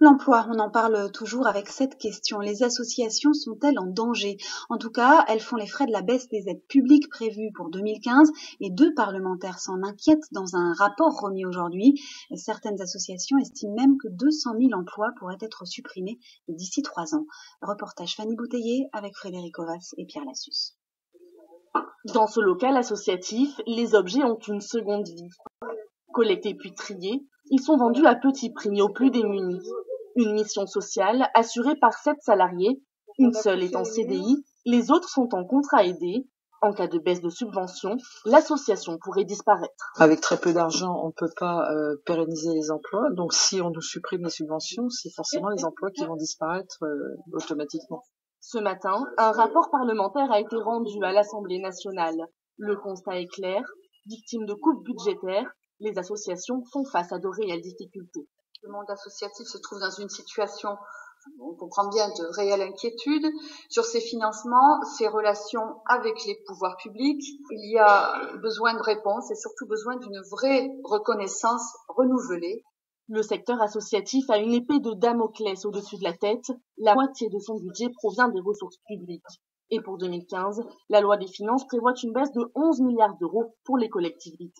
L'emploi, on en parle toujours avec cette question. Les associations sont-elles en danger? En tout cas, elles font les frais de la baisse des aides publiques prévues pour 2015 et 2 parlementaires s'en inquiètent dans un rapport remis aujourd'hui. Certaines associations estiment même que 200 000 emplois pourraient être supprimés d'ici 3 ans. Reportage Fanny Bouteiller avec Frédéric Ovas et Pierre Lassus. Dans ce local associatif, les objets ont une seconde vie. Collectés puis triés, ils sont vendus à petit prix aux plus démunis. Une mission sociale assurée par 7 salariés, une seule est en CDI, les autres sont en contrat aidé. En cas de baisse de subvention, l'association pourrait disparaître. Avec très peu d'argent, on ne peut pas pérenniser les emplois. Donc si on nous supprime les subventions, c'est forcément les emplois qui vont disparaître automatiquement. Ce matin, un rapport parlementaire a été rendu à l'Assemblée nationale. Le constat est clair, victimes de coupes budgétaires, les associations font face à de réelles difficultés. Le monde associatif se trouve dans une situation, on comprend bien, de réelle inquiétude sur ses financements, ses relations avec les pouvoirs publics. Il y a besoin de réponses et surtout besoin d'une vraie reconnaissance renouvelée. Le secteur associatif a une épée de Damoclès au-dessus de la tête. La moitié de son budget provient des ressources publiques. Et pour 2015, la loi des finances prévoit une baisse de 11 milliards d'euros pour les collectivités.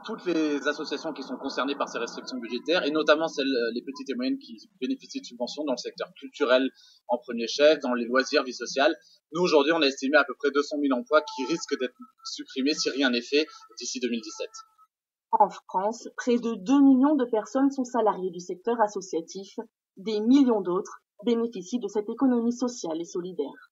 Toutes les associations qui sont concernées par ces restrictions budgétaires, et notamment les petites et moyennes qui bénéficient de subventions dans le secteur culturel en premier chef, dans les loisirs, vie sociale. Nous, aujourd'hui, on a estimé à peu près 200 000 emplois qui risquent d'être supprimés si rien n'est fait d'ici 2017. En France, près de 2 millions de personnes sont salariées du secteur associatif. Des millions d'autres bénéficient de cette économie sociale et solidaire.